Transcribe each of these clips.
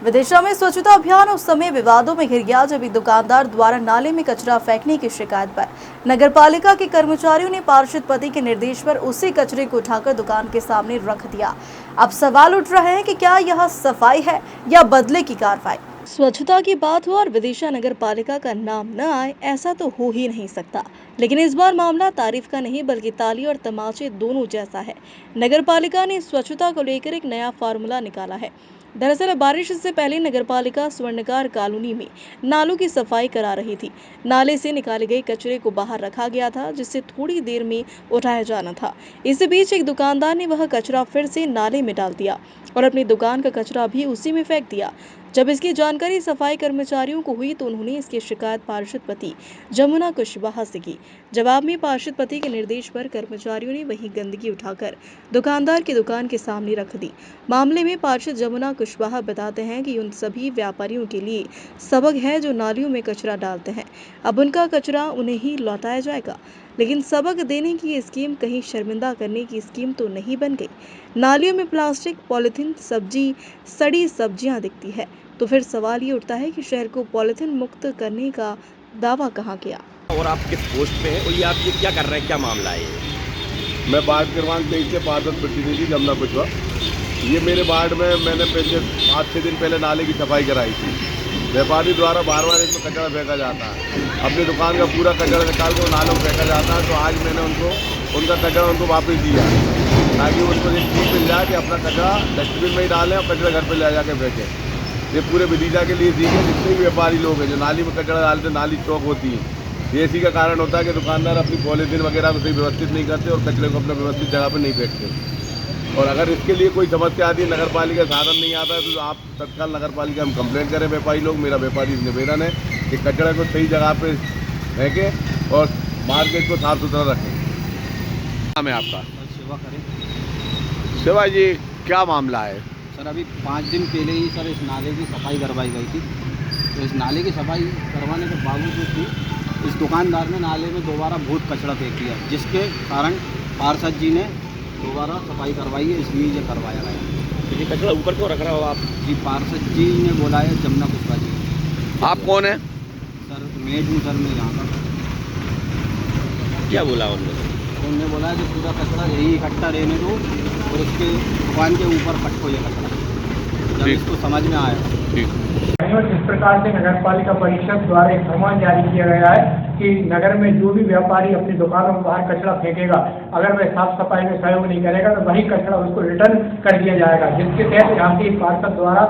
विदिशा में स्वच्छता अभियान उस समय विवादों में घिर गया जब एक दुकानदार द्वारा नाले में कचरा फेंकने की शिकायत पर नगरपालिका के कर्मचारियों ने पार्षद पति के निर्देश पर उसी कचरे को उठाकर दुकान के सामने रख दिया। अब सवाल उठ रहे हैं कि क्या यह सफाई है या बदले की कार्रवाई। स्वच्छता की बात हो और विदिशा नगर पालिका का नाम न आए, ऐसा तो हो ही नहीं सकता। लेकिन इस बार मामला तारीफ का नहीं बल्कि ताली और तमाचे दोनों जैसा है। नगर पालिका ने स्वच्छता को लेकर एक नया फार्मूला निकाला है। दरअसल बारिश से पहले नगरपालिका स्वर्णकार कॉलोनी में नालों की सफाई करा रही थी। नाले से निकाले गए कचरे को बाहर रखा गया था, जिससे थोड़ी देर में उठाया जाना था। इस बीच एक दुकानदार ने वह कचरा फिर से नाले में डाल दिया और अपनी दुकान का कचरा भी उसी में फेंक दिया। जब इसकी जानकारी सफाई कर्मचारियों को हुई तो उन्होंने इसकी शिकायत पार्षद पति जमुना कुशवाहा से की। जवाब में पार्षद पति के निर्देश पर कर्मचारियों ने वही गंदगी उठाकर दुकानदार की दुकान के सामने रख दी। मामले में पार्षद जमुना कुशवाहा बताते हैं कि उन सभी व्यापारियों के लिए सबक है जो नालियों में कचरा डालते हैं। अब उनका कचरा उन्हें ही लौटाया जाएगा। लेकिन सबक देने की ये स्कीम कहीं शर्मिंदा करने की स्कीम तो नहीं बन गई। नालियों में प्लास्टिक, पॉलिथीन, सड़ी सब्जियां दिखती है तो फिर सवाल ये उठता है कि शहर को पॉलिथीन मुक्त करने का दावा कहाँ किया। और आप किस पोस्ट पे हैं और ये आप ये क्या कर रहे हैं, क्या मामला है ये? मैं वार्ड क्रमांक 23 से पार्षद प्रतिनिधि जमुना कुशवाहा। ये मेरे वार्ड में मैंने पहले 5-6 दिन पहले नाले की सफाई कराई थी। व्यापारी द्वारा बार बार इसमें कचरा फेंका जाता है। अपनी दुकान का पूरा कचरा निकाल कर नालों में फेंका जाता है। तो आज मैंने उनका कचरा उनको वापस दिया ताकि उनको एक चीज़ मिल जाए कि अपना कचरा डस्टबिन में ही डालें और कचरा घर पर ले जाके फेंकें। ये पूरे विदिशा के लिए सीखे जितने भी व्यापारी लोग हैं जो नाली में कचरा डालते, नाली चौक होती है, ये इसी का कारण होता है कि दुकानदार अपनी पॉलीथीन वगैरह को सही व्यवस्थित नहीं करते और कचरे को अपने व्यवस्थित जगह पर नहीं फेंकते। और अगर इसके लिए कोई समस्या आती है, नगर पालिका साधन नहीं आता है, तो आप तत्काल नगर पालिका में कंप्लेंट करें। व्यापारी लोग, मेरा व्यापारी निवेदन है कि कचरे को सही जगह पर फेंकें और मार्केट को साफ सुथरा रखें। नाम है आपका? सेवा करें। सेवा जी, क्या मामला है? सर अभी 5 दिन पहले ही सर इस नाले की सफाई करवाई गई थी। तो इस नाले की सफाई करवाने के बावजूद भी इस दुकानदार ने नाले में दोबारा बहुत कचरा फेंक दिया, जिसके कारण पार्षद जी ने दोबारा सफाई करवाई है, इसलिए ये करवाया गया। तो ये कचरा ऊपर क्यों रख रहा हो आप? जी पार्षद जी ने बोला है, जमुना कुशवाहा जी। आप कौन है? सर मेज हूँ सर, मैं यहाँ का। क्या बोला उन्होंने बोला है कि पूरा कचरा यही इकट्ठा रहने दो और इसके दुकान के ऊपर पटको ये कचरा, जब इसको समझ में आया। जिस प्रकार से नगर पालिका परिषद द्वारा एक फरमान जारी किया गया है कि नगर में जो भी व्यापारी अपनी दुकानों में बाहर कचरा फेंकेगा, अगर वह साफ सफाई में सहयोग नहीं करेगा तो वही कचरा उसको रिटर्न कर दिया जाएगा। जिसके तहत यहाँ के पार्षद द्वारा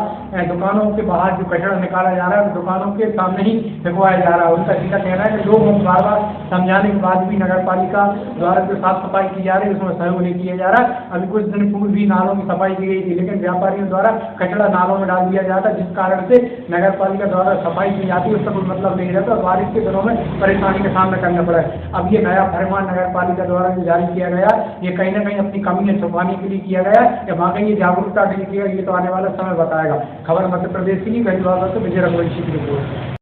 दुकानों के बाहर जो कचरा निकाला जा रहा है दुकानों के सामने ही फेंकवाया जा रहा है। उनका सीधा कहना है कि लोगों को बार बार समझाने के बाद भी नगर पालिका द्वारा जो साफ सफाई की जा रही है उसमें सहयोग नहीं किया जा रहा है। अभी कुछ दिन पूर्व भी नालों की सफाई की गई थी, लेकिन व्यापारियों द्वारा कचरा नालों में डाल दिया जाता है, जिस कारण से नगर पालिका द्वारा सफाई की जाती है उसका कोई मतलब नहीं रहता। बारिश के दिनों में परेशानी का सामना करना पड़ा है। अब ये नया फरमान नगर पालिका द्वारा जो जारी किया गया, ये कहीं ना कहीं अपनी कमियां छुपाने के लिए किया गया या वाकई ये जागरूकता के लिए किया, ये तो आने वाला समय बताएगा। खबर मध्य प्रदेश की नहीं, विजय रघुवंशी की रिपोर्ट।